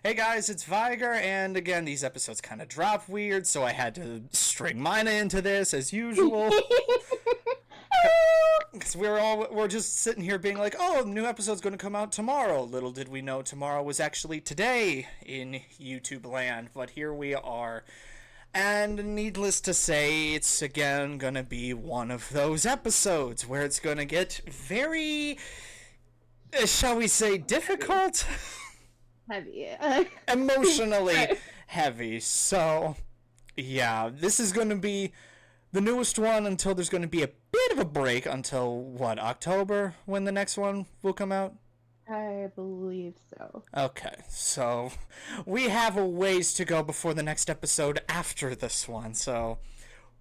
Hey guys, it's Viger, and again, these episodes kind of drop weird, so I had to string Myna into this as usual. Because we're just sitting here being like, oh, the new episode's going to come out tomorrow. Little did we know tomorrow was actually today in YouTube land, but here we are. And needless to say, it's again going to be one of those episodes where it's going to get very, shall we say, difficult? Heavy. Emotionally heavy. So, yeah, this is going to be the newest one until there's going to be a bit of a break until, what, October, when the next one will come out? I believe so. Okay, so we have a ways to go before the next episode after this one, so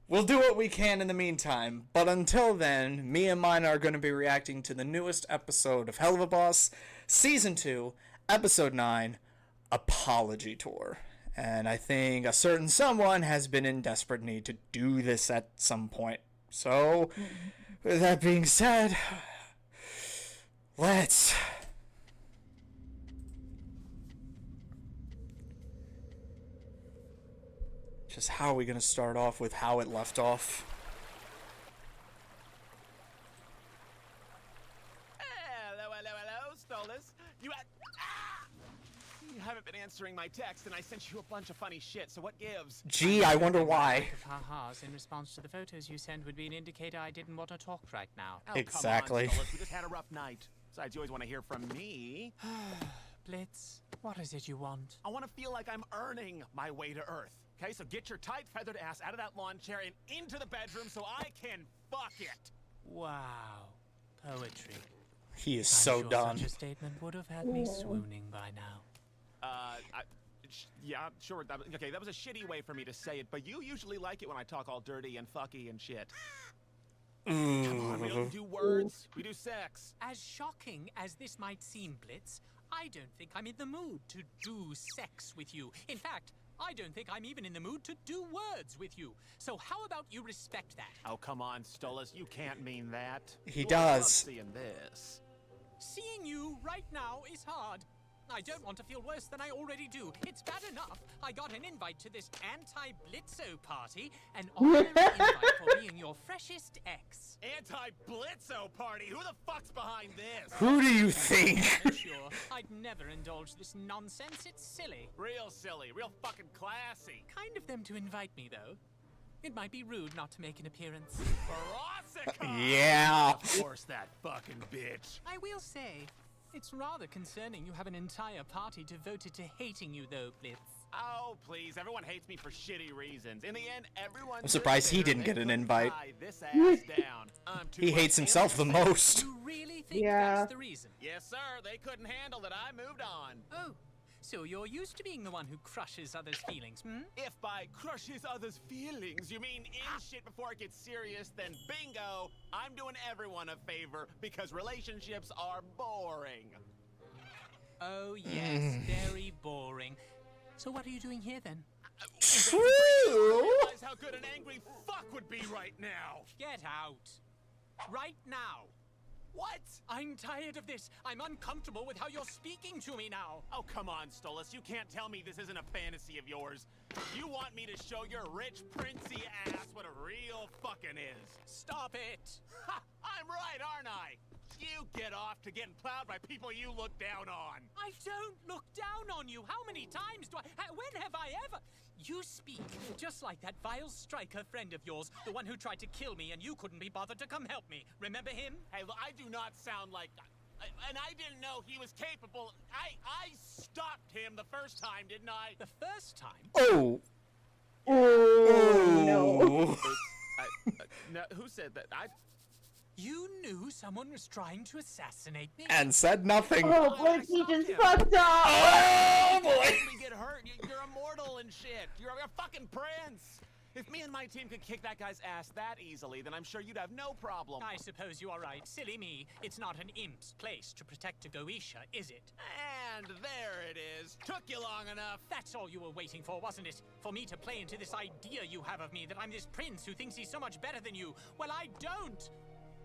we'll do what we can in the meantime. But until then, me and Myna are going to be reacting to the newest episode of Helluva Season 2, Episode 9, Apology Tour. And I think a certain someone has been in desperate need to do this at some point. So, with that being said, let's... Just how are we going to start off with how it left off? Hello, Stolas. You haven't been answering my text, and I sent you a bunch of funny shit, so what gives? Gee, I wonder why. Ha-has in response to the photos you sent would be an indicator I didn't want to talk right now. Oh, exactly. Come on, Stolas. We just had a rough night. Besides, you always want to hear from me. Blitz, what is it you want? I want to feel like I'm earning my way to Earth. Okay, so get your tight feathered ass out of that lawn chair and into the bedroom so I can fuck it. Wow. Poetry. He is I'm so sure done. Such a statement would have had me swooning by now. Yeah, sure. Okay, that was a shitty way for me to say it, but you usually like it when I talk all dirty and fucky and shit. Come on, we don't do words, we do sex. As shocking as this might seem, Blitz, I don't think I'm in the mood to do sex with you. In fact, I don't think I'm even in the mood to do words with you. So how about you respect that? Oh, come on, Stolas, you can't mean that. He Ooh, does. I love seeing this. Seeing you right now is hard. I don't want to feel worse than I already do. It's bad enough I got an invite to this anti-Blitzo party, an honorary invite for being your freshest ex. Anti-Blitzo party? Who the fuck's behind this? Who do you think? Sure, I'd never indulge this nonsense. It's silly. Real silly, real fucking classy. Kind of them to invite me, though. It might be rude not to make an appearance. Veronica! Yeah. Of course, that fucking bitch. I will say, it's rather concerning you have an entire party devoted to hating you, though, Blitz. Oh, please. Everyone hates me for shitty reasons. In the end, everyone... I'm surprised he didn't get an invite. This ass down. He hates himself the most. You really think that's the reason? Yes, sir. They couldn't handle that I moved on. Oh, so you're used to being the one who crushes others' feelings, hmm? If by crushes others' feelings you mean in shit before it gets serious, then bingo, I'm doing everyone a favor because relationships are boring. Oh, yes, very boring. So what are you doing here, then? True. Realize how good an angry fuck would be right now. Get out. Right now. What? I'm tired of this. I'm uncomfortable with how you're speaking to me now. Oh, come on, Stolas. You can't tell me this isn't a fantasy of yours. You want me to show your rich, princey ass what a real fucking is. Stop it. Ha! I'm right, aren't I? You get off to getting plowed by people you look down on. I don't look down on you. How many times do I... When have I ever... You speak just like that vile striker friend of yours, the one who tried to kill me and you couldn't be bothered to come help me. Remember him? Hey, look, I do not sound like... And I didn't know he was capable... I stopped him the first time, didn't I? The first time? Oh. Oh, no. No, who said that? You knew someone was trying to assassinate me? And said nothing. Oh, Blitz, he just fucked up! Oh, boy. You get hurt. You're immortal and shit. You're a fucking prince. If me and my team could kick that guy's ass that easily, then I'm sure you'd have no problem. I suppose you are right. Silly me. It's not an imp's place to protect a Goetia, is it? And there it is. Took you long enough. That's all you were waiting for, wasn't it? For me to play into this idea you have of me, that I'm this prince who thinks he's so much better than you. Well, I don't.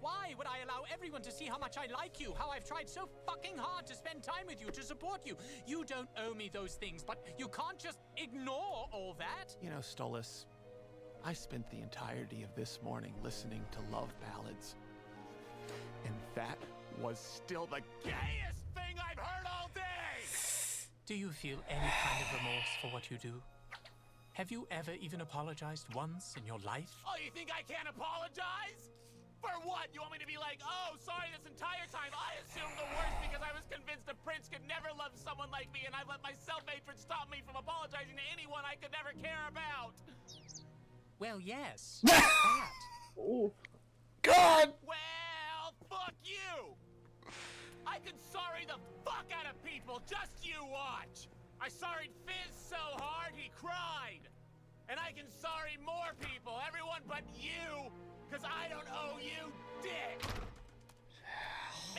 Why would I allow everyone to see how much I like you? How I've tried so fucking hard to spend time with you, to support you? You don't owe me those things, but you can't just ignore all that. You know, Stolas, I spent the entirety of this morning listening to love ballads. And that was still the gayest thing I've heard all day! Do you feel any kind of remorse for what you do? Have you ever even apologized once in your life? Oh, you think I can't apologize? For what? You want me to be like, oh, sorry, this entire time I assumed the worst because I was convinced a prince could never love someone like me, and I've let my self-hatred stop me from apologizing to anyone I could never care about. Well, yes. That. Ooh. God! Well, fuck you! I can sorry the fuck out of people, just you watch! I sorried Fizz so hard he cried! And I can sorry more people, everyone but you! Because I don't owe you dick!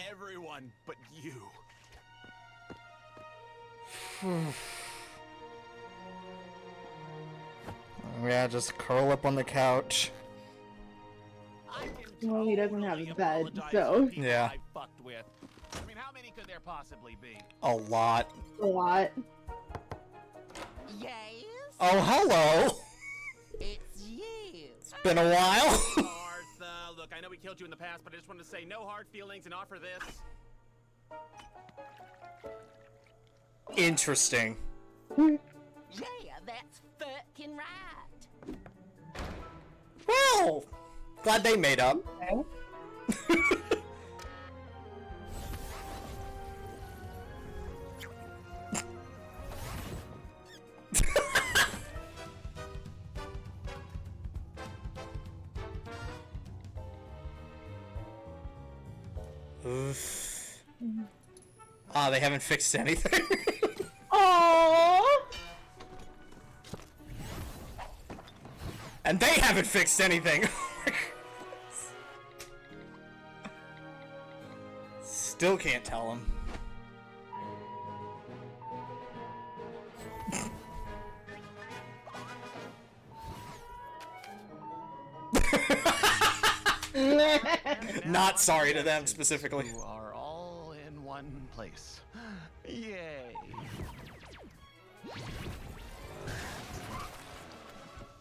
Everyone but you. Yeah, just curl up on the couch. I can Well, he doesn't have totally a bed, apologize so- to people Yeah. I fucked with. I mean, how many could there possibly be? A lot. A lot. Yes, Oh, hello! it's you. It's been a while. Martha, look, I know we killed you in the past, but I just wanted to say no hard feelings and offer this. Interesting. Yeah, that's fucking right. Well, glad they made up. Oof. Ah, they haven't fixed anything. Aww. And they haven't fixed anything. Still can't tell them. Not sorry to them specifically. You are all in one place. Yay.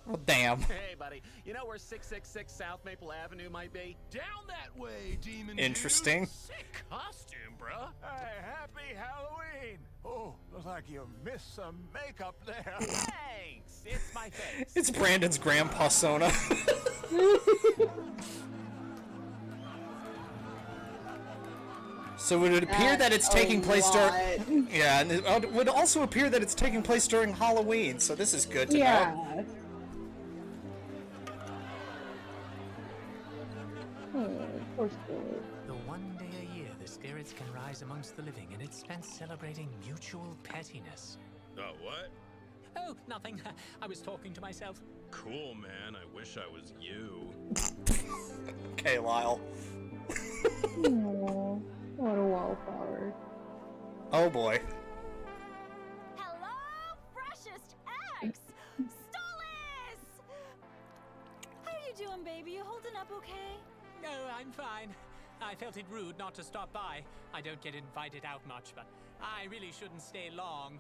Well, damn. Hey, buddy. You know where 666 South Maple Avenue might be? Down that way, demon dude. Interesting. Sick costume, bruh. Hey, happy Halloween. Oh, looks like you missed some makeup there. Thanks. It's my face. It's Brandon's grandpa Sona. So would it appear that it's taking place during... Yeah, and it would also appear that it's taking place during Halloween, so this is good to know. Yeah. Poor Spillet. The one day a year the spirits can rise amongst the living, and it's spent celebrating mutual pettiness. Oh, what? Oh, nothing. I was talking to myself. Cool, man. I wish I was you. Okay, Lyle. Aww. What a wallflower. Oh boy. Hello, freshest eggs. Stolas! How are you doing, baby? You holding up okay? No, I'm fine. I felt it rude not to stop by. I don't get invited out much, but I really shouldn't stay long.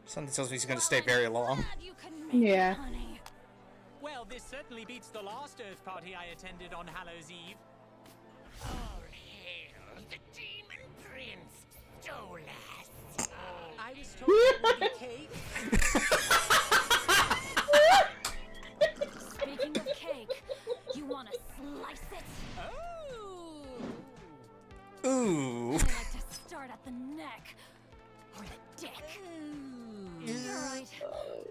Something tells me he's going to stay very long. Glad you can make Yeah. it, honey. Well, this certainly beats the last Earth party I attended on Hallows Eve. All hail the demon prince, Stolas. I was told it would be cake. Speaking of cake, you want to slice it? Oh! Ooh. I like to start at the neck or the dick. You're right.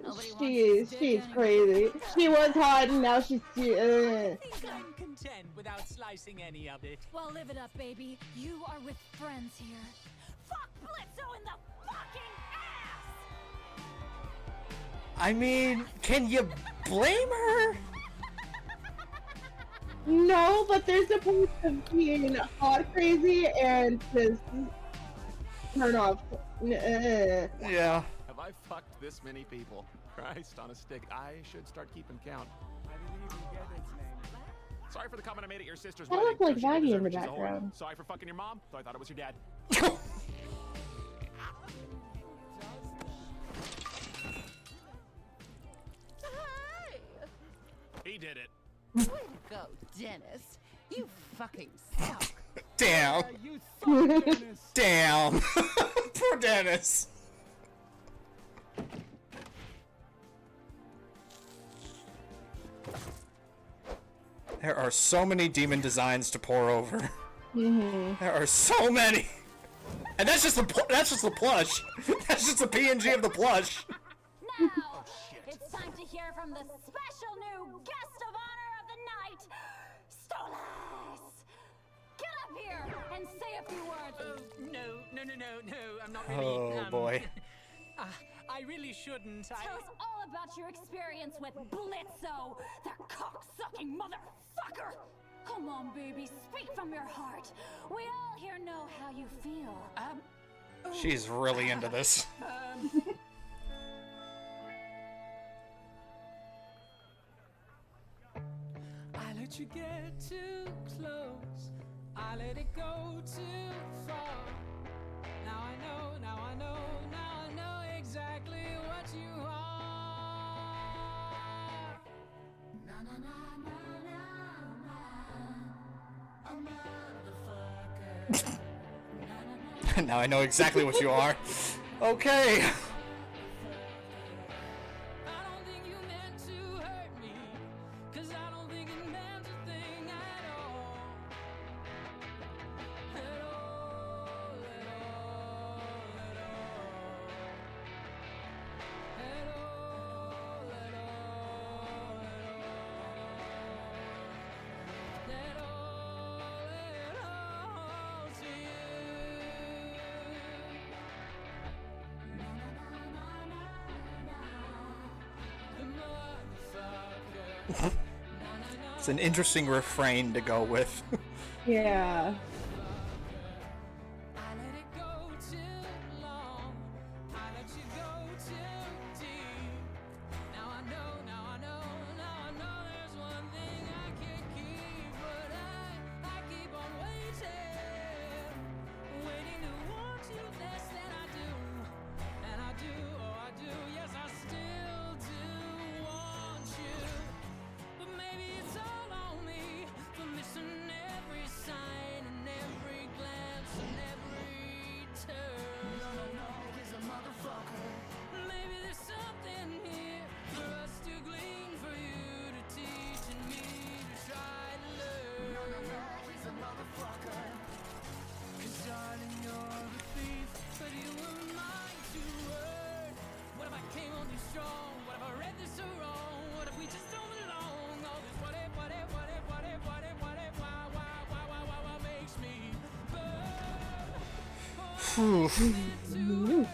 Nobody wants this dick She's anyway. crazy. She was hot and now she's... I think I'm content without slicing any of it. Well, live it up, baby. You are with friends here. Fuck Blitzo in the fucking ass! I mean, can you blame her? No, but there's a point of being hot crazy and just turn off. Yeah. Have I fucked this many people? Christ on a stick. I should start keeping count. Sorry for the comment I made at your sister's I wedding. look like No, she Viger didn't in the deserve it. She's a whore. background. Sorry for fucking your mom, though I thought it was your dad. He did it. Way to go, Dennis. You fucking suck. Damn. You suck, Dennis. Damn. Poor Dennis. There are so many demon designs to pour over. There are so many. And that's just the plush. That's just a PNG of the plush. Now, it's time to hear from the special new guest of honor of the night, Stolas. Get up here and say a few words. No, I'm not really. Oh boy. I really shouldn't. Tell us all about your experience with Blitzo, the cock-sucking motherfucker. Come on, baby, speak from your heart. We all here know how you feel. She's really into this. I let you get too close. I let it go too far. Now I know, now I know, now I know exactly what you are. Now I know exactly what you are. Okay. I don't think you meant to hurt me, 'cause I don't think it meant a thing at all. At all, at all, at all. At all, at all, at all to you. It's an interesting refrain to go with. Yeah. I let it go too long. I let you go too deep. Now I know, now I know, now I know there's one thing I can't keep, but I keep on waiting, waiting to want you less than I do, and I do, oh I do, yes I still do want you, but maybe it's all on me for missing every sign and every glance and every turn. No, he's a motherfucker. Maybe there's something here for us to glean, for you to teach and me to try to learn. No, he's a motherfucker. 'Cause darling, you're the thief, but you were mine to earn. What if I came on too strong? What if I read this so wrong? What if we just don't belong? All this what if, why makes me burn? Phew. To hurt me,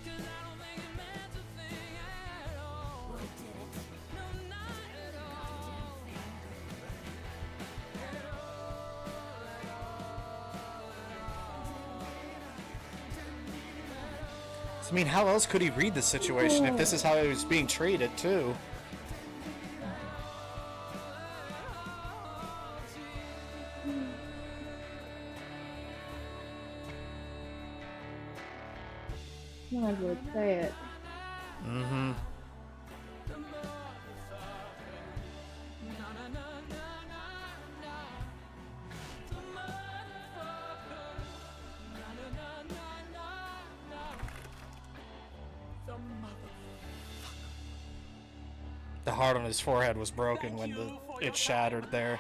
'cause I don't think it meant a thing at all. No, not at all. At all, at all. I mean, how else could he read the situation if this is how he was being treated, too? Might as well say it. Mm-hmm. The heart on his forehead was broken when it shattered there.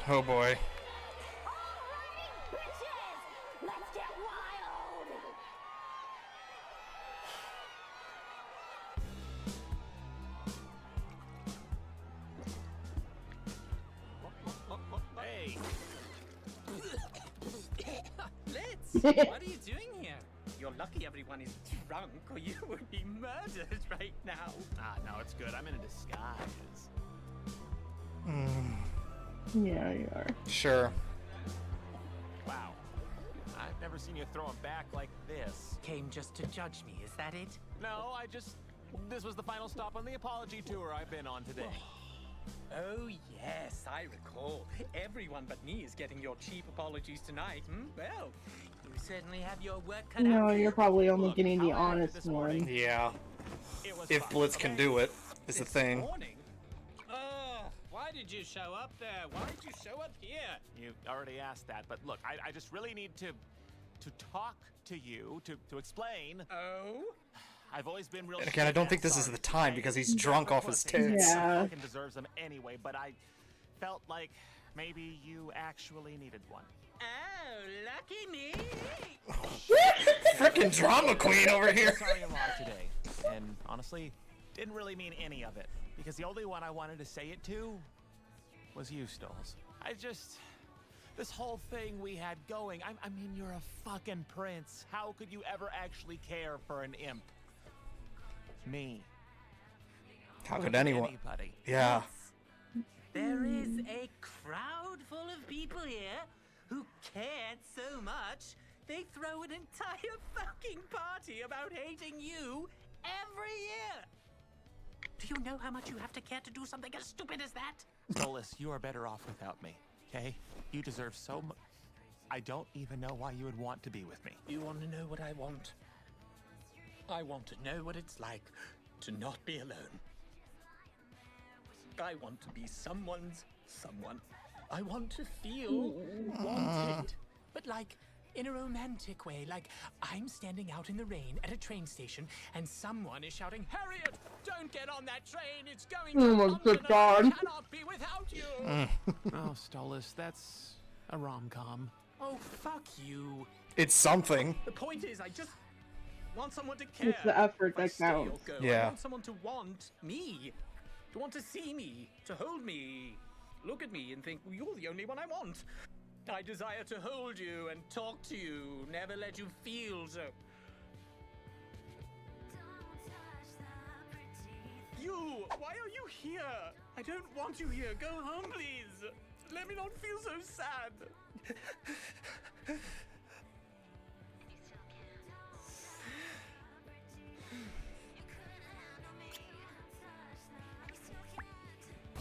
Oh boy. Alrighty, bitches! Let's get wild! Hey, Blitz, what are you doing here? You're lucky everyone is drunk, or you would be murdered right now. no, it's good. I'm in a disguise. Yeah, you are. Sure. Wow. I've never seen you throw him back like this. Came just to judge me, is that it? No, this was the final stop on the apology tour I've been on today. Oh, yes, I recall. Everyone but me is getting your cheap apologies tonight. Well, you certainly have your work cut out. No, for you. you're probably only Look, getting the how I acted honest this morning. one. Yeah. It was If fine, Blitz can okay? do it, is the This thing. morning? Why did you show up there? Why did you show up here? You already asked that, but look, I just really need to talk to you, to explain. Oh? I've always been real. And again, I don't think this is the time because he's drunk off his tits. Yeah. Fucking deserves them anyway, but I felt like maybe you actually needed one. Oh, lucky me! Freaking drama queen over here. Sorry a lot today, and honestly, didn't really mean any of it because the only one I wanted to say it to was you, Stoles. This whole thing we had going. I mean, you're a fucking prince. How could you ever actually care for an imp? Me. How could anyone? Anybody. Yeah. There is a crowd full of people here who cared so much they throw an entire fucking party about hating you every year. Do you know how much you have to care to do something as stupid as that? Stolas, you are better off without me, okay? You deserve so much. I don't even know why you would want to be with me. You want to know what I want? I want to know what it's like to not be alone. I want to be someone's someone. I want to feel wanted. But like, in a romantic way, like I'm standing out in the rain at a train station and someone is shouting, "Harriet, don't get on that train, it's going to Oh my London good and God. I cannot be without you." Oh, Stolas, that's a rom-com. Oh, fuck you. It's something. The point is, I just want someone to care. It's the effort If I that stay or counts. go, Yeah. I want someone to want me, to want to see me, to hold me, look at me and think, well, you're the only one I want. I desire to hold you and talk to you, never let you feel so. You! Why are you here? I don't want you here. Go home, please. Let me not feel so sad.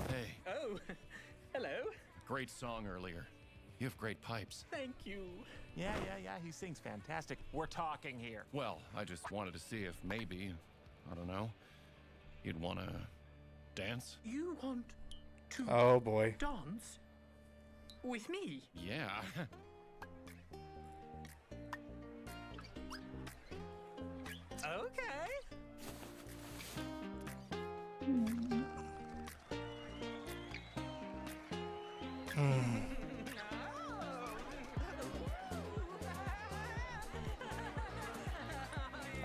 Hey, Oh, hello. great song earlier. You have great pipes. Thank you. Yeah, he sings fantastic. We're talking here. Well, I just wanted to see if maybe, I don't know, you'd want to dance? You want to Oh boy. dance with me? Yeah. Okay.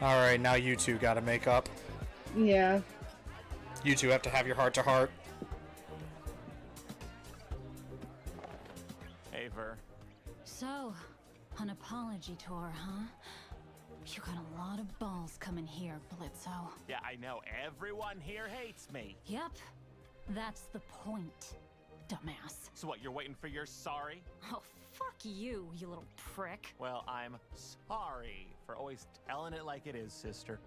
All right, now you two got to make up. Yeah. You two have to have your heart to heart. Hey, Ver. So, an apology tour, huh? You got a lot of balls coming here, Blitzo. Yeah, I know. Everyone here hates me. Yep, that's the point, dumbass. So what, you're waiting for your sorry? Oh, fuck you, you little prick. Well, I'm sorry for always telling it like it is, sister.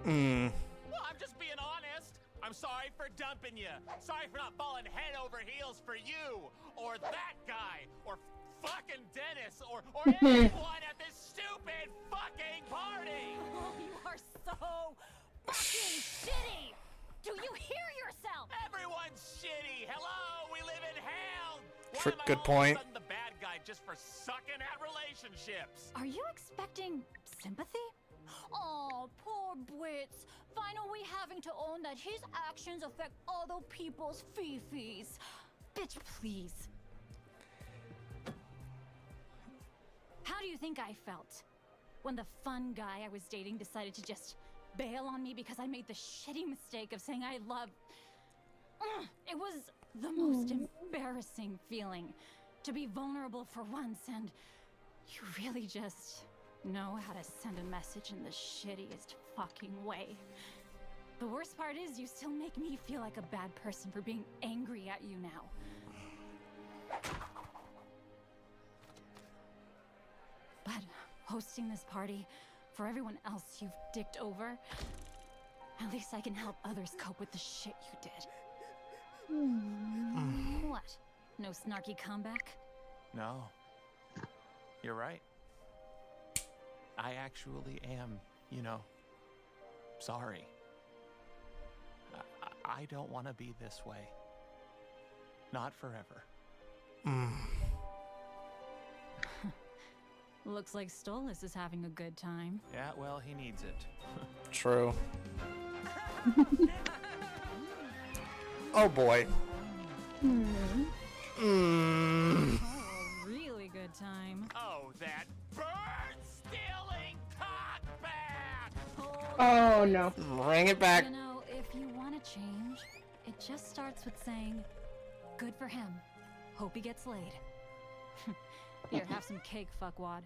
Well, I'm just being honest. I'm sorry for dumping you. Sorry for not falling head over heels for you, or that guy, or fucking Dennis, or anyone at this stupid fucking party. Oh, you are so fucking shitty! Do you hear yourself? Everyone's shitty. Hello, we live in hell. Why Fr- am I good all point. of a sudden the bad guy just for sucking at relationships? Are you expecting sympathy? Oh, poor Blitz. Finally having to own that his actions affect other people's fifis. Bitch, please. How do you think I felt when the fun guy I was dating decided to just bail on me because I made the shitty mistake of saying I love... It was the most embarrassing feeling to be vulnerable for once, and you really just know how to send a message in the shittiest fucking way. The worst part is you still make me feel like a bad person for being angry at you now. But hosting this party for everyone else you've dicked over, at least I can help others cope with the shit you did. What? No snarky comeback? No. You're right. I actually am, sorry. I don't want to be this way. Not forever. Looks like Stolas is having a good time. Yeah, well, he needs it. True. Oh boy. Oh, a really good time. Oh, that bird-stealing cockback! Oh no. Bring it back. You know, if you want to change, it just starts with saying, good for him. Hope he gets laid. Here, have some cake, fuckwad.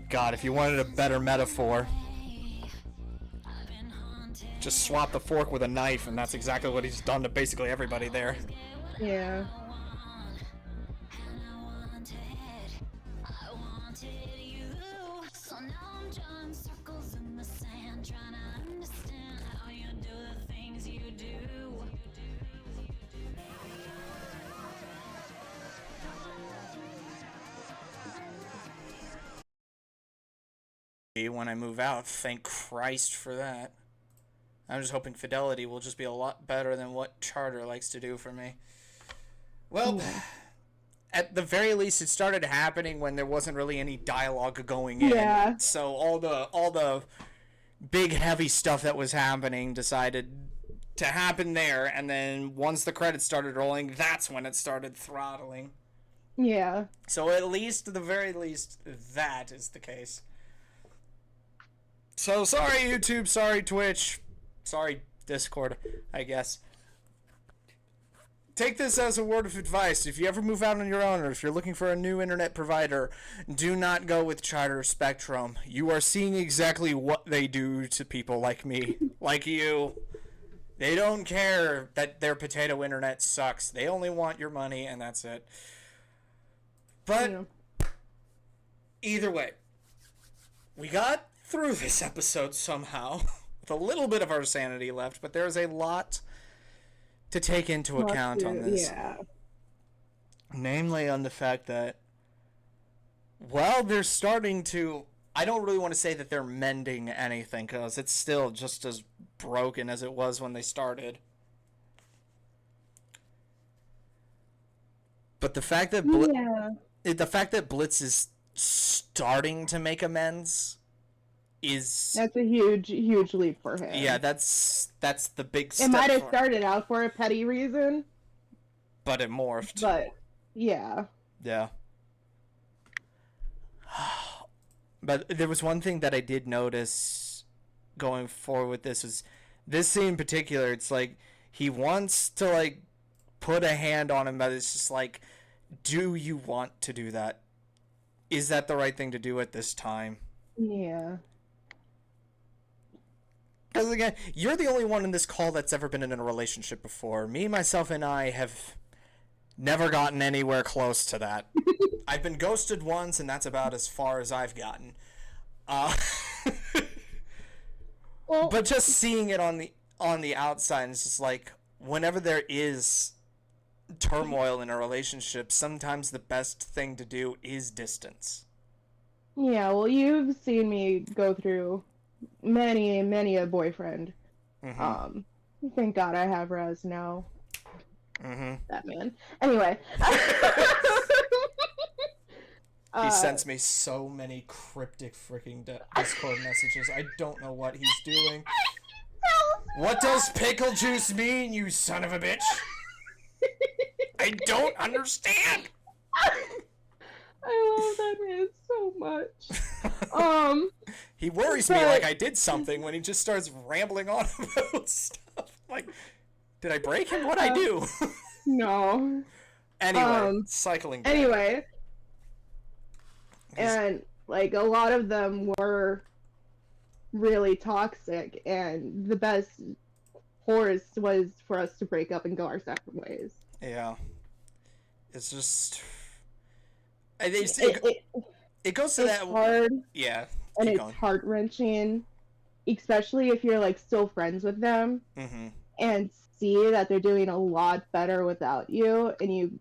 God, if you wanted a better metaphor, just swap the fork with a knife, and that's exactly what he's done to basically everybody there. Yeah. When I move out, thank Christ for that. I'm just hoping Fidelity will just be a lot better than what Charter likes to do for me. Well, at the very least, it started happening when there wasn't really any dialogue going in. Yeah. So all the big heavy stuff that was happening decided to happen there, and then once the credits started rolling, that's when it started throttling. Yeah. So at least, at the very least, that is the case. So sorry YouTube, sorry Twitch, sorry Discord, I guess. Take this as a word of advice. If you ever move out on your own, or if you're looking for a new internet provider, do not go with Charter or Spectrum. You are seeing exactly what they do to people like me, like you. They don't care that their potato internet sucks. They only want your money, and that's it. But either way, we got through this episode somehow with a little bit of our sanity left, but there's a lot to take into account on this. Yeah. Namely on the fact that, well, they're starting to, I don't really want to say that they're mending anything, because it's still just as broken as it was when they started. But the fact that Blitz is starting to make amends is, that's a huge leap for him. yeah, that's the big step. It might have for him. started out for a petty reason, But it morphed. but yeah. Yeah. But there was one thing that I did notice going forward with this, was this scene in particular. It's like he wants to like put a hand on him, but it's just like, do you want to do that? Is that the right thing to do at this time? Yeah. Because again, you're the only one in this call that's ever been in a relationship before. Me, myself, and I have never gotten anywhere close to that. I've been ghosted once, and that's about as far as I've gotten. Well, But just seeing it on the outside, it's just like, whenever there is turmoil in a relationship, sometimes the best thing to do is distance. yeah, well, you've seen me go through many a boyfriend. Mm-hmm. Thank God I have Raz now. Mm-hmm. That man. Anyway. He sends me so many cryptic freaking Discord messages. I don't know what he's doing. What does pickle juice mean, you son of a bitch? I don't understand. I love that man so much. He worries me like I did something when he just starts rambling on about stuff. Like, did I break him? What'd I do? No. Anyway, cycling back. Anyway, and like a lot of them were really toxic, and the best course was for us to break up and go our separate ways. Yeah. It's just... It goes to it's that... hard, Yeah. and Keep it's going. heart-wrenching, especially if you're like still friends with them Mm-hmm. and see that they're doing a lot better without you, and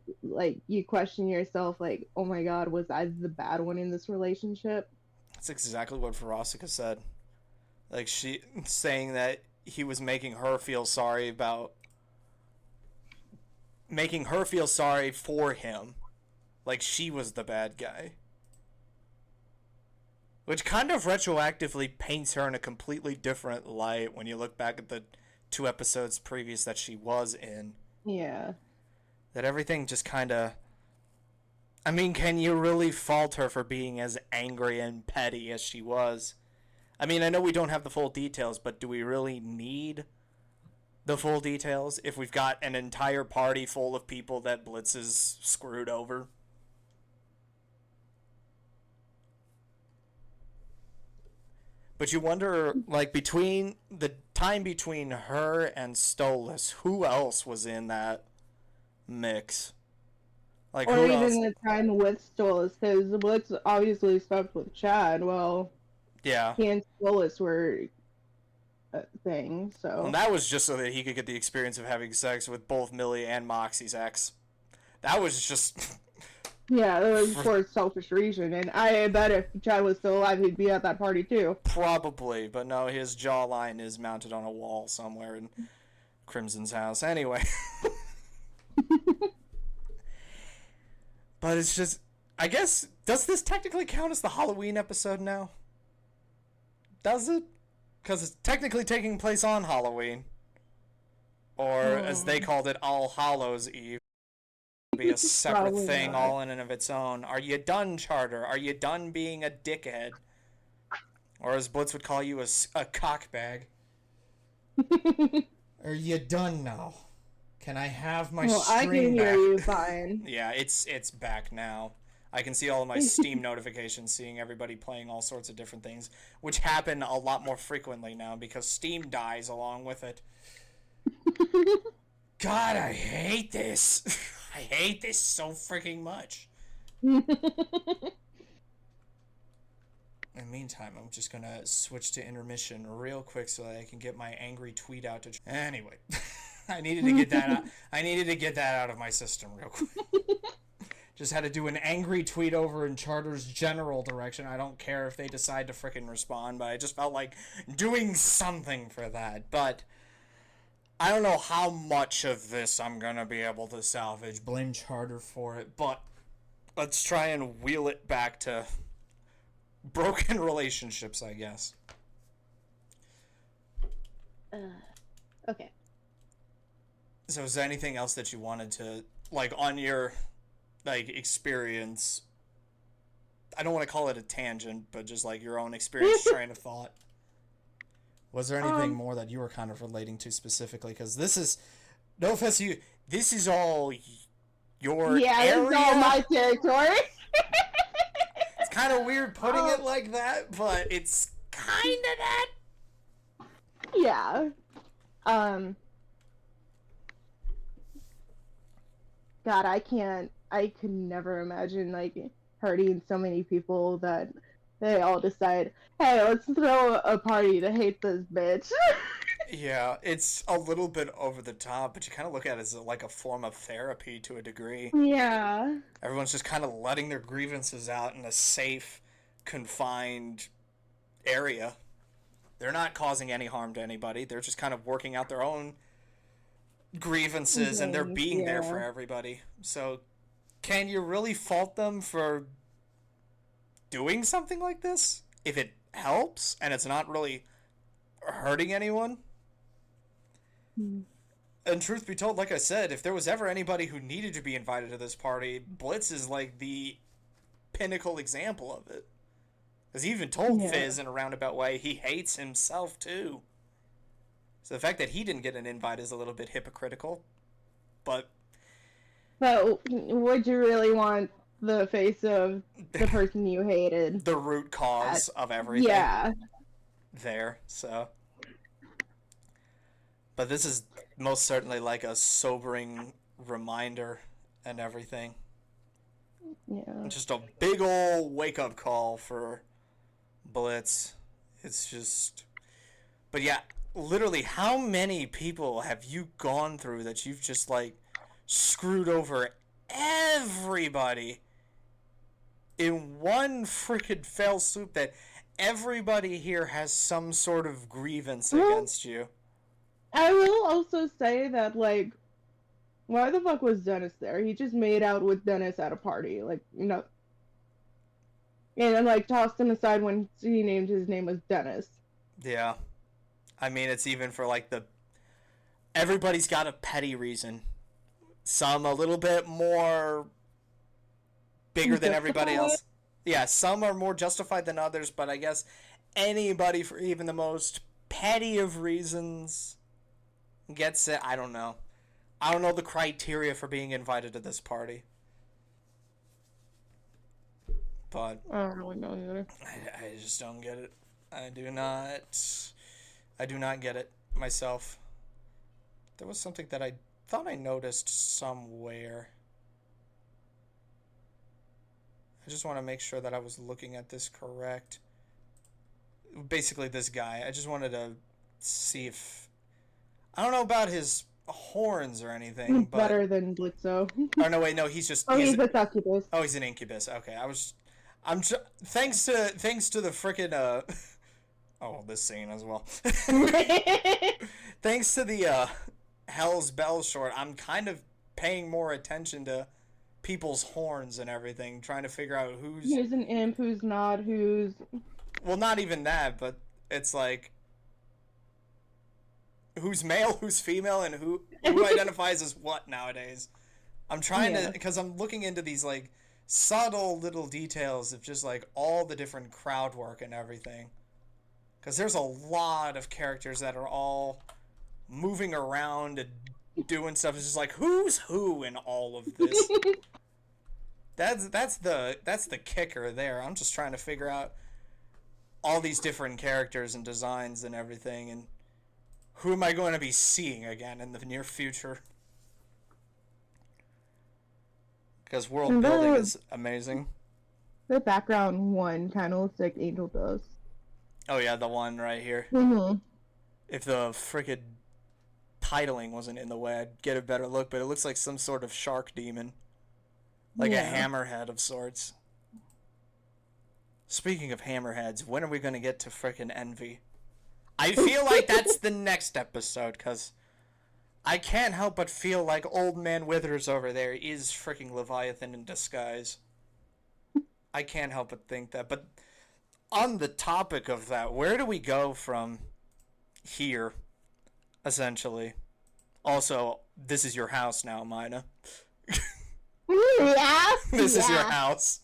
you question yourself like, oh my god, was I the bad one in this relationship? That's exactly what Verosika said. Like, she saying that he was making her feel sorry about... Making her feel sorry for him. Like she was the bad guy. Which kind of retroactively paints her in a completely different light when you look back at the 2 episodes previous that she was in. Yeah. That everything just kind of... I mean, can you really fault her for being as angry and petty as she was? I mean, I know we don't have the full details, but do we really need the full details if we've got an entire party full of people that Blitz is screwed over? But you wonder, like, between the time between her and Stolas, who else was in that mix? Like, Or who even else? the time with Stolas, because Blitz obviously slept with Chad. Well, Yeah. he and Stolas were a thing, so. And that was just so that he could get the experience of having sex with both Millie and Moxie's ex. That was just... Yeah, it was for a selfish reason, and I bet if Chad was still alive, he'd be at that party too. Probably, but no, his jawline is mounted on a wall somewhere in Crimson's house. Anyway. But it's just... I guess... Does this technically count as the Halloween episode now? Does it? Because it's technically taking place on Halloween. Or, as they called it, All Hallows Eve. Be a separate Probably thing not. all in and of its own. Are you done, Charter? Are you done being a dickhead? Or as Blitz would call you, a cockbag. Are you done now? Can I have my Well, I stream can hear back? you fine. Yeah, it's back now. I can see all of my Steam notifications, seeing everybody playing all sorts of different things, which happen a lot more frequently now because Steam dies along with it. God, I hate this. I hate this so freaking much. In the meantime, I'm just gonna switch to intermission real quick so that I can get my angry tweet out to... Anyway, I needed to get that out. I needed to get that out of my system real quick. Just had to do an angry tweet over in Charter's general direction. I don't care if they decide to frickin' respond, but I just felt like doing something for that. But I don't know how much of this I'm gonna be able to salvage. Blame Charter for it, but let's try and wheel it back to broken relationships, I guess. Okay. So is there anything else that you wanted to, like, on your, like, experience? I don't want to call it a tangent, but just, like, your own experience train of thought. Was there anything more that you were kind of relating to specifically? Because this is, no offense to you, this is all your Yeah, area. it's all my territory. It's kind of weird putting it like that, but it's kind of that. Yeah. God, I could never imagine, like, hurting so many people that they all decide, hey, let's throw a party to hate this bitch. Yeah, it's a little bit over the top, but you kind of look at it as like a form of therapy to a degree. Yeah. Everyone's just kind of letting their grievances out in a safe, confined area. They're not causing any harm to anybody. They're just kind of working out their own grievances, and they're being there for everybody. So, can you really fault them for doing something like this? If it helps, and it's not really hurting anyone? And truth be told, like I said, if there was ever anybody who needed to be invited to this party, Blitz is like the pinnacle example of it. Because he even told Fizz in a roundabout way he hates himself too. So the fact that he didn't get an invite is a little bit hypocritical. But But would you really want the face of the person you hated. The root cause of everything. Yeah. There, so. But this is most certainly like a sobering reminder and everything. Yeah. Just a big ol' wake-up call for Blitz. It's just... But yeah, literally, how many people have you gone through that you've just, like, screwed over everybody in one freaking fell swoop that everybody here has some sort of grievance against you? I will also say that, like, why the fuck was Dennis there? He just made out with Dennis at a party. Like, you know. And then, like, tossed him aside when he named his name was Dennis. Yeah. I mean, it's even for, like, the... Everybody's got a petty reason. Some a little bit more bigger than everybody else. Yeah, some are more justified than others, but I guess anybody for even the most petty of reasons gets it. I don't know. I don't know the criteria for being invited to this party. But I don't really know either. I just don't get it. I do not get it myself. There was something that I thought I noticed somewhere. I just want to make sure that I was looking at this correct. Basically, this guy. I just wanted to see if... I don't know about his horns or anything, but... Better than Blitzo. Oh, no, wait, no, he's just... Oh, he's a succubus. Oh, he's an incubus. Okay, thanks to the frickin', oh, this scene as well. Thanks to the, Hell's Bell short, I'm kind of paying more attention to people's horns and everything, trying to figure out who's an imp, who's not, who's... Well, not even that, but it's like... Who's male, who's female, and who identifies as what nowadays. I'm trying to... Because I'm looking into these, like, subtle little details of just, like, all the different crowd work and everything. Because there's a lot of characters that are all moving around and doing stuff. It's just like, who's who in all of this? That's the kicker there. I'm just trying to figure out all these different characters and designs and everything, and who am I going to be seeing again in the near future? Because world building is amazing. The background one kind of looks like Angel does. Oh yeah, the one right here. Mm-hmm. If the frickin' titling wasn't in the way, I'd get a better look, but it looks like some sort of shark demon. Like a hammerhead of sorts. Speaking of hammerheads, when are we going to get to frickin' Envy? I feel like that's the next episode, because I can't help but feel like Old Man Withers over there is frickin' Leviathan in disguise. I can't help but think that. But on the topic of that, where do we go from here, essentially? Also, this is your house now, Myna. Yeah. This is your house.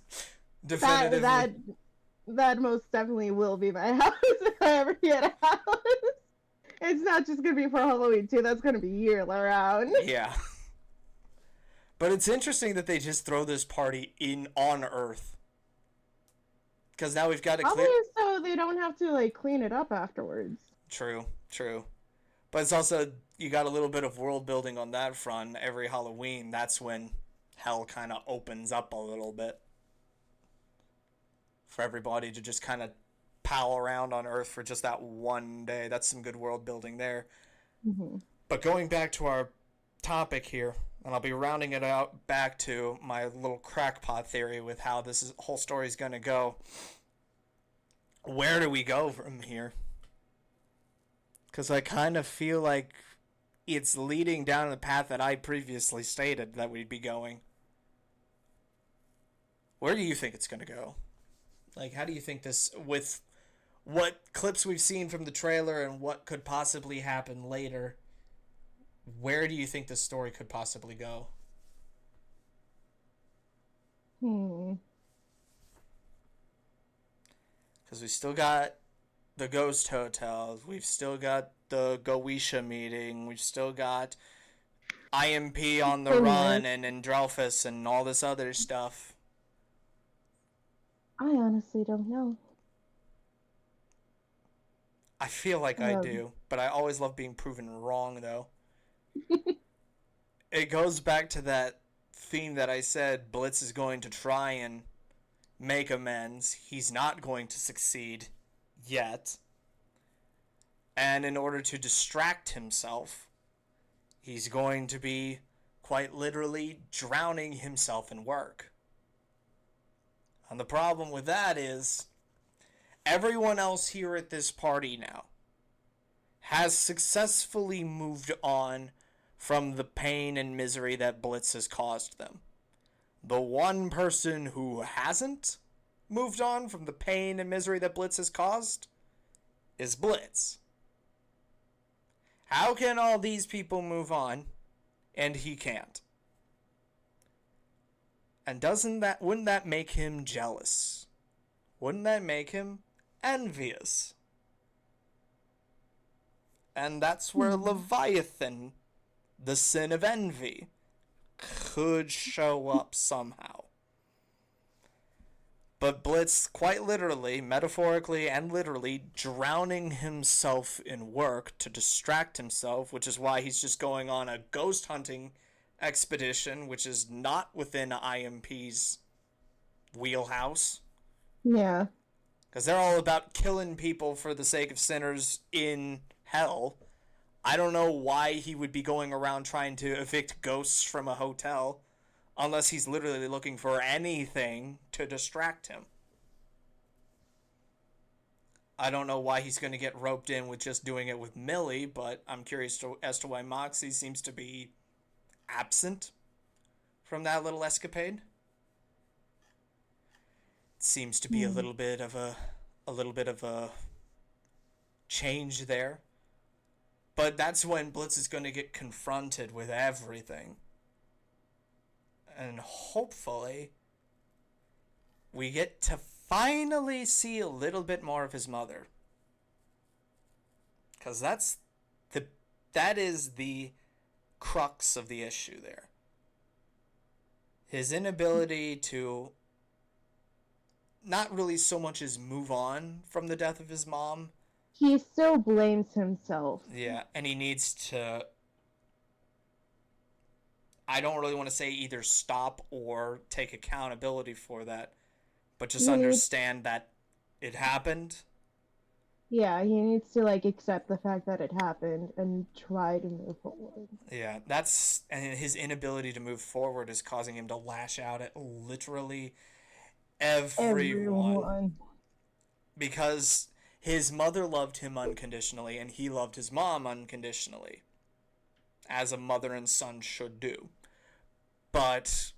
Definitively. That most definitely will be my house if I ever get a house. It's not just gonna be for Halloween too. That's gonna be year round. Yeah. But it's interesting that they just throw this party on Earth. Because now we've got to clear... so they don't have to, like, clean it up afterwards. True. But it's also, you got a little bit of world building on that front. Every Halloween, that's when hell kind of opens up a little bit. For everybody to just kind of pal around on Earth for just that one day. That's some good world building there. Mm-hmm. But going back to our topic here, and I'll be rounding it out back to my little crackpot theory with how this whole story is going to go. Where do we go from here? Because I kind of feel like it's leading down the path that I previously stated that we'd be going. Where do you think it's going to go? Like, how do you think this, with what clips we've seen from the trailer and what could possibly happen later, where do you think this story could possibly go? Because we still got the ghost hotels, we've still got the Goetia meeting, we've still got IMP on the run and Drelfus and all this other stuff. I honestly don't know. I feel like I do, but I always love being proven wrong, though. It goes back to that theme that I said Blitz is going to try and make amends. He's not going to succeed yet. And in order to distract himself, he's going to be quite literally drowning himself in work. And the problem with that is everyone else here at this party now has successfully moved on from the pain and misery that Blitz has caused them. The one person who hasn't moved on from the pain and misery that Blitz has caused is Blitz. How can all these people move on and he can't? And wouldn't that make him jealous? Wouldn't that make him envious? And that's where Leviathan, the sin of envy, could show up somehow. But Blitz, quite literally, metaphorically and literally, drowning himself in work to distract himself, which is why he's just going on a ghost hunting expedition, which is not within IMP's wheelhouse. Yeah. Because they're all about killing people for the sake of sinners in hell. I don't know why he would be going around trying to evict ghosts from a hotel, unless he's literally looking for anything to distract him. I don't know why he's going to get roped in with just doing it with Millie, but I'm curious as to why Moxie seems to be absent from that little escapade. It seems to be a little bit of a change there. But that's when Blitz is going to get confronted with everything. And hopefully we get to finally see a little bit more of his mother. Because that is the crux of the issue there. His inability to not really so much as move on from the death of his mom. He still blames himself. Yeah, and he needs to, I don't really want to say either stop or take accountability for that, but just understand that it happened. Yeah, he needs to, accept the fact that it happened and try to move forward. Yeah, and his inability to move forward is causing him to lash out at literally everyone. Because his mother loved him unconditionally, and he loved his mom unconditionally, as a mother and son should do. But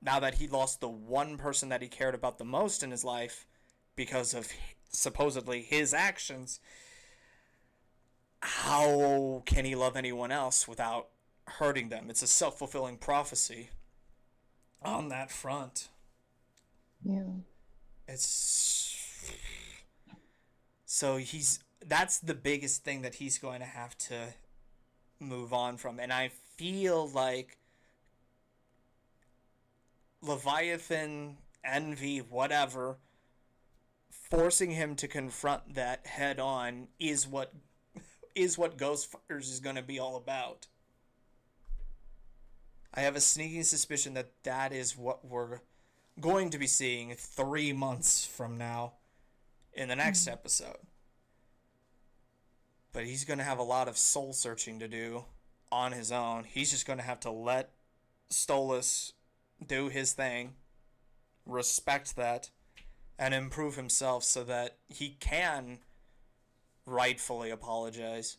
now that he lost the one person that he cared about the most in his life because of supposedly his actions, how can he love anyone else without hurting them? It's a self-fulfilling prophecy on that front. Yeah. So that's the biggest thing that he's going to have to move on from. And I feel like Leviathan, envy, whatever, forcing him to confront that head on is what Ghostfighters is going to be all about. I have a sneaking suspicion that is what we're going to be seeing 3 months from now in the next episode. But he's going to have a lot of soul searching to do on his own. He's just going to have to let Stolas do his thing, respect that, and improve himself so that he can rightfully apologize.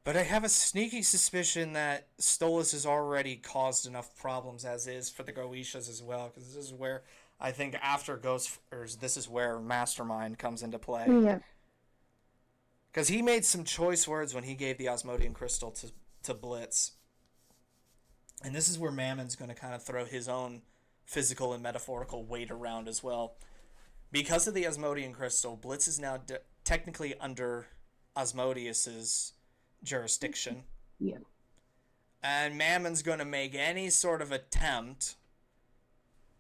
But I have a sneaky suspicion that Stolas has already caused enough problems as is for the Goishas as well, because this is where I think after Ghostfighters, this is where Mastermind comes into play. Yeah. Because he made some choice words when he gave the Osmodian Crystal to Blitz. And this is where Mammon's going to kind of throw his own physical and metaphorical weight around as well. Because of the Osmodian Crystal, Blitz is now technically under Osmodius's jurisdiction. Yeah. And Mammon's going to make any sort of attempt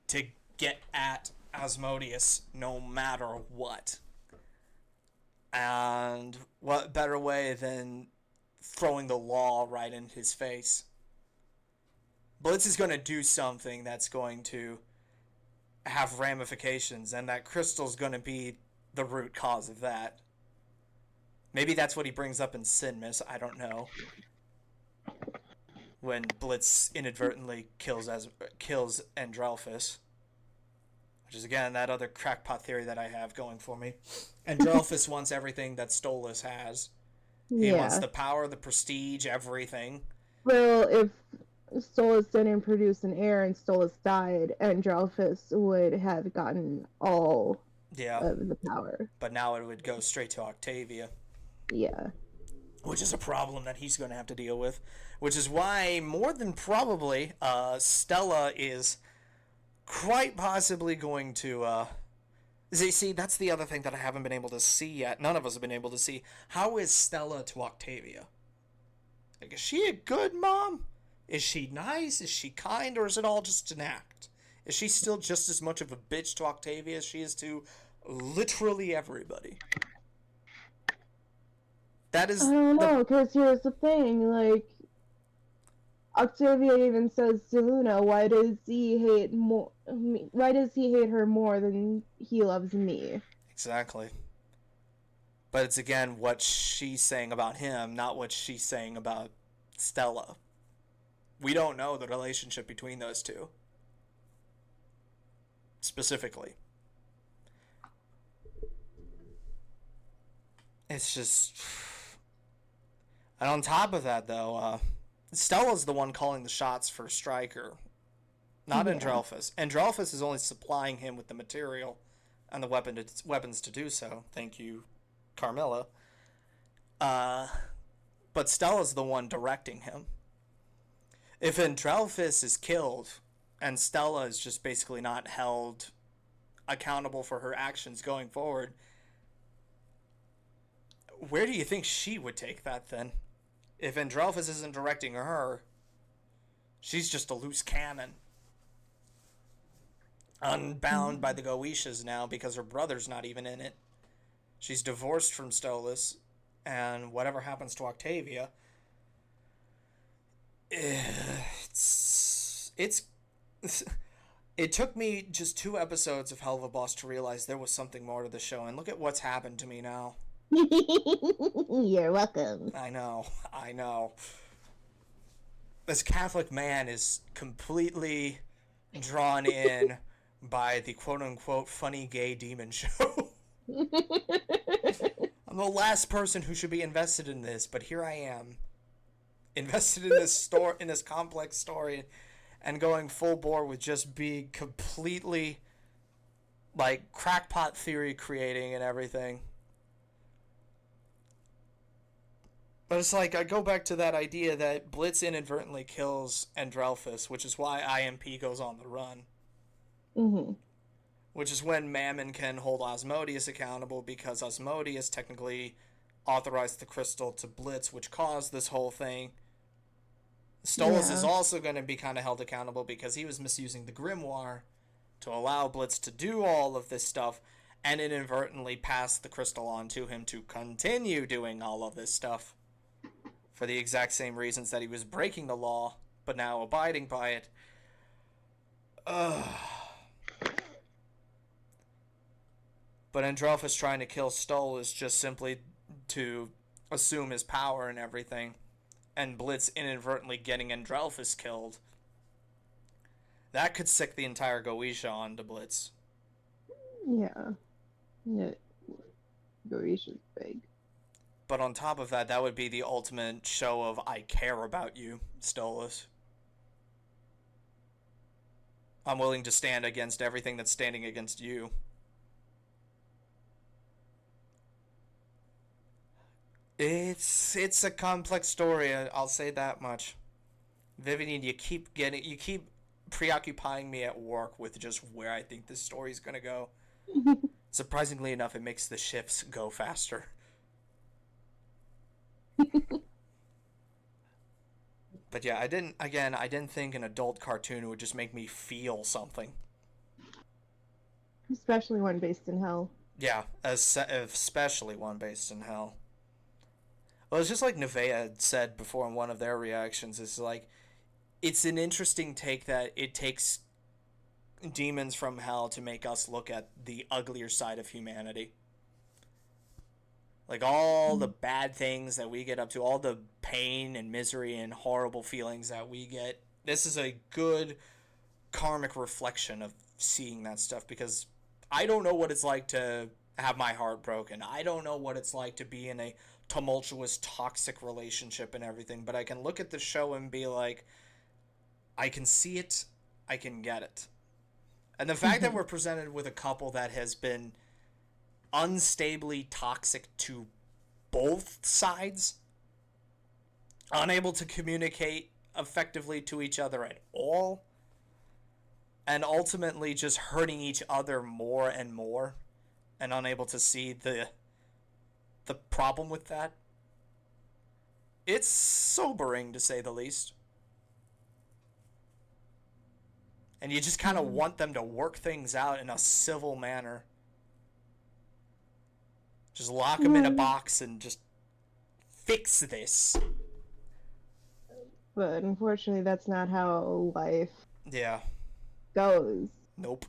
to get at Asmodeus no matter what. And what better way than throwing the law right in his face? Blitz is going to do something that's going to have ramifications, and that crystal's going to be the root cause of that. Maybe that's what he brings up in Sinmas, I don't know. When Blitz inadvertently kills Andralphus. Which is, again, that other crackpot theory that I have going for me. Andralphus wants everything that Stolas has. He wants the power, the prestige, everything. Well, if Stolas didn't produce an heir and Stolas died, Andralphus would have gotten all of the power. But now it would go straight to Octavia. Yeah. Which is a problem that he's going to have to deal with. Which is why, more than probably, Stella is quite possibly going to... See, that's the other thing that I haven't been able to see yet. None of us have been able to see. How is Stella to Octavia? Like, is she a good mom? Is she nice? Is she kind? Or is it all just an act? Is she still just as much of a bitch to Octavia as she is to literally everybody? That is... I don't know, because here's the thing, like... Octavia even says to Luna, why does he hate her more than he loves me? Exactly. But it's, again, what she's saying about him, not what she's saying about Stella. We don't know the relationship between those two. Specifically. It's just... And on top of that, though, Stella's the one calling the shots for Stryker, not Andralphus. Andralphus is only supplying him with the material and the weapons to do so. Thank you, Carmilla. But Stella's the one directing him. If Andralphus is killed, and Stella is just basically not held accountable for her actions going forward, where do you think she would take that then? If Andralphus isn't directing her, she's just a loose cannon. Unbound by the Goetias now because her brother's not even in it. She's divorced from Stolas, and whatever happens to Octavia, it took me just 2 episodes of Helluva Boss to realize there was something more to the show, and look at what's happened to me now. You're welcome. I know. This Catholic man is completely drawn in by the quote-unquote funny gay demon show. I'm the last person who should be invested in this, but here I am. Invested in this complex story, and going full bore with just being completely, like, crackpot theory creating and everything. But it's like, I go back to that idea that Blitz inadvertently kills Andralphus, which is why IMP goes on the run. Mm-hmm. Which is when Mammon can hold Asmodeus accountable, because Asmodeus technically authorized the crystal to Blitz, which caused this whole thing. Stolas is also going to be kind of held accountable because he was misusing the grimoire to allow Blitz to do all of this stuff, and inadvertently passed the crystal on to him to continue doing all of this stuff. For the exact same reasons that he was breaking the law, but now abiding by it. But Andralphus trying to kill Stoll is just simply to assume his power and everything. And Blitz inadvertently getting Andralphus killed. That could sick the entire Goetia onto Blitz. Yeah. Goetia's big. But on top of that, that would be the ultimate show of I care about you, Stolas. I'm willing to stand against everything that's standing against you. It's a complex story, I'll say that much. Vivian, you keep preoccupying me at work with just where I think this story's gonna go. Surprisingly enough, it makes the shifts go faster. But yeah, I didn't think an adult cartoon would just make me feel something. Especially one based in hell. Yeah, especially one based in hell. Well, it's just like Nevaeh had said before in one of their reactions. It's like, it's an interesting take that it takes demons from hell to make us look at the uglier side of humanity. Like, all the bad things that we get up to, all the pain and misery and horrible feelings that we get. This is a good karmic reflection of seeing that stuff, because I don't know what it's like to have my heart broken. I don't know what it's like to be in a tumultuous, toxic relationship and everything, but I can look at the show and be like, I can see it, I can get it. And the fact that we're presented with a couple that has been unstably toxic to both sides, unable to communicate effectively to each other at all, and ultimately just hurting each other more and more, and unable to see the problem with that. It's sobering, to say the least. And you just kind of want them to work things out in a civil manner. Just lock them in a box and just fix this. But unfortunately, that's not how life Yeah. goes. Nope.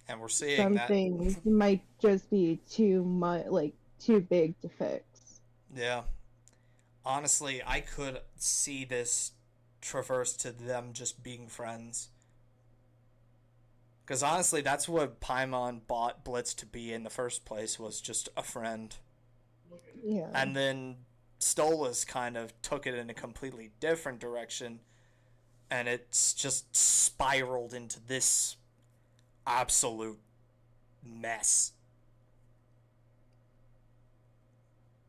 And we're seeing Some that. things might just be too much, like, too big to fix. Yeah. Honestly, I could see this traverse to them just being friends. Because honestly, that's what Paimon bought Blitz to be in the first place, was just a friend. Yeah. And then Stolas kind of took it in a completely different direction, and it's just spiraled into this absolute mess.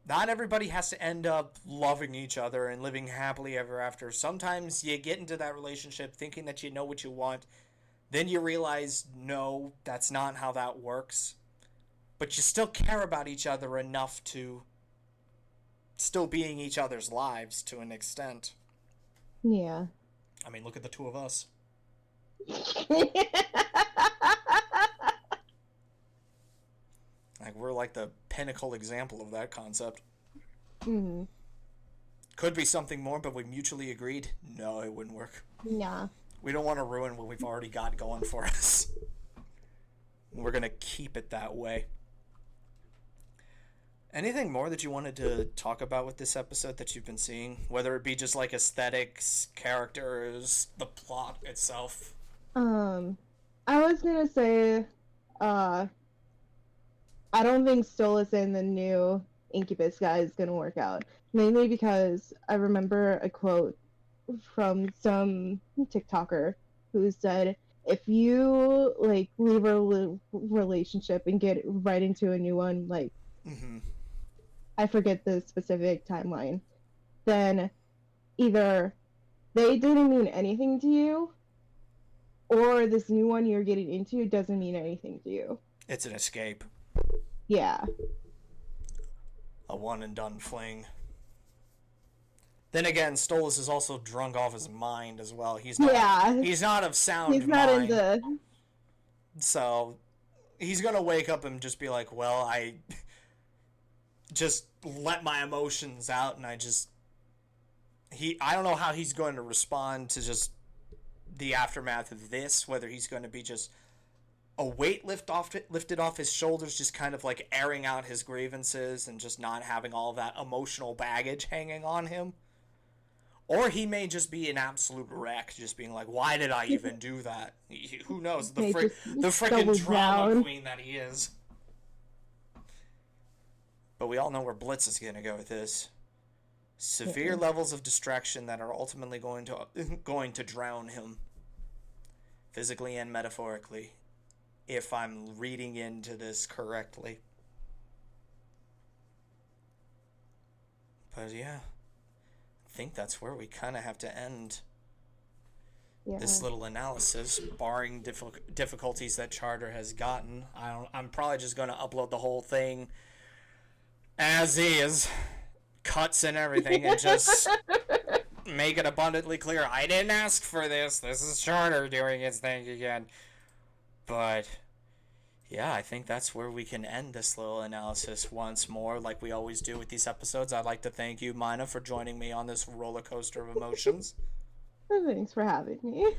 Not everybody has to end up loving each other and living happily ever after. Sometimes you get into that relationship thinking that you know what you want. Then you realize, no, that's not how that works. But you still care about each other enough to still be in each other's lives to an extent. Yeah. I mean, look at the two of us. Like, we're like the pinnacle example of that concept. Mm. Could be something more, but we mutually agreed, no, it wouldn't work. Nah. We don't want to ruin what we've already got going for us. We're going to keep it that way. Anything more that you wanted to talk about with this episode that you've been seeing? Whether it be just like aesthetics, characters, the plot itself? I was gonna say, I don't think Stolas and the new Incubus guy is gonna work out. Mainly because I remember a quote from some TikToker who said, if you like leave a relationship and get right into a new one, like I forget the specific timeline, then either they didn't mean anything to you, or this new one you're getting into doesn't mean anything to you. It's an escape. Yeah. A one and done fling. Then again, Stolas is also drunk off his mind as well. He's not of sound He's not mind. in the... So he's gonna wake up and just be like, well, I just let my emotions out, and I don't know how he's going to respond to just the aftermath of this, whether he's going to be just a weight lifted off his shoulders, just kind of like airing out his grievances and just not having all that emotional baggage hanging on him. Or he may just be an absolute wreck, just being like, why did I even do that? Who knows? The freaking drama queen that he is. But we all know where Blitz is going to go with this. Severe levels of distraction that are ultimately going to drown him. Physically and metaphorically. If I'm reading into this correctly. But yeah. I think that's where we kind of have to end this little analysis, barring difficulties that Charter has gotten. I'm probably just going to upload the whole thing as is, cuts and everything, and just make it abundantly clear. I didn't ask for this. This is Charter doing its thing again. But yeah, I think that's where we can end this little analysis once more, like we always do with these episodes. I'd like to thank you, Myna, for joining me on this roller coaster of emotions. Thanks for having me.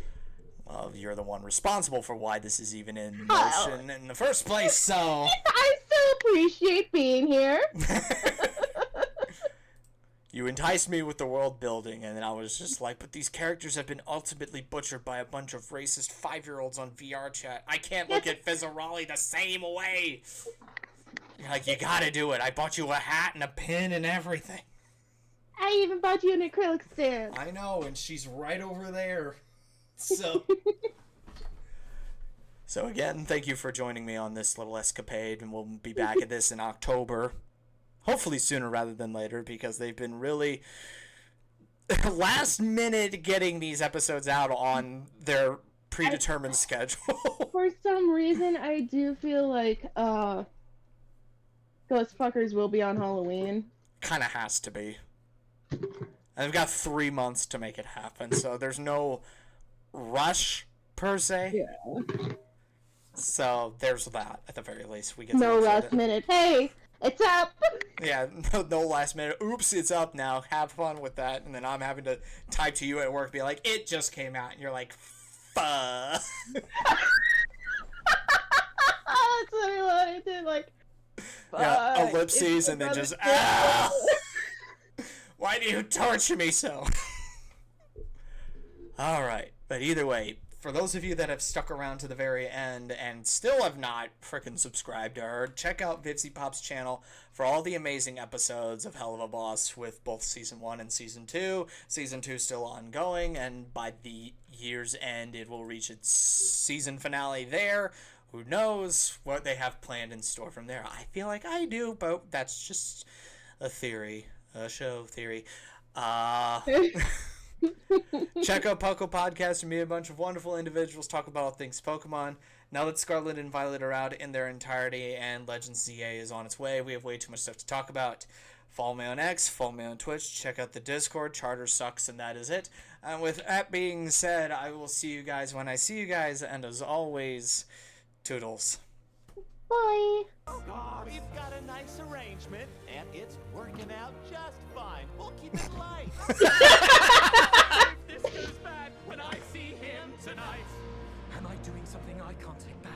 Well, you're the one responsible for why this is even in motion in the first place, so... I still appreciate being here. You enticed me with the world building, and then I was just like, but these characters have been ultimately butchered by a bunch of racist 5-year-olds on VR chat. I can't look at Fizzarolli the same way. You're like, you gotta do it. I bought you a hat and a pin and everything. I even bought you an acrylic stand. I know, and she's right over there. So again, thank you for joining me on this little escapade, and we'll be back at this in October. Hopefully sooner rather than later, because they've been really last minute getting these episodes out on their predetermined schedule. For some reason, I do feel like Ghost Fuckers will be on Halloween. Kind of has to be. And they've got 3 months to make it happen, so there's no rush per se. Yeah. So there's that. At the very least, we get No to last minute. Hey, it's up. Yeah, no last minute. Oops, it's up now. Have fun with that. And then I'm having to type to you at work, be like, it just came out, and you're like, fuck. That's what I wanted to like. Yeah, ellipses, and then just why do you torture me so? Alright, but either way, for those of you that have stuck around to the very end and still have not frickin' subscribed to her, check out Vivziepop's channel for all the amazing episodes of Helluva Boss with both Season 1 and Season 2. Season 2 still ongoing, and by the year's end, it will reach its season finale there. Who knows what they have planned in store from there? I feel like I do, but that's just a theory. A show theory. Check out Poco Podcast and meet a bunch of wonderful individuals talk about all things Pokemon. Now that Scarlet and Violet are out in their entirety and Legends ZA is on its way, we have way too much stuff to talk about. Follow me on X, follow me on Twitch, check out the Discord, Charter sucks, and that is it. And with that being said, I will see you guys when I see you guys, and as always, toodles. Bye. God, we've got a nice arrangement, and it's working out just fine. We'll keep it light. If this goes bad when I see him tonight, am I doing something I can't take back?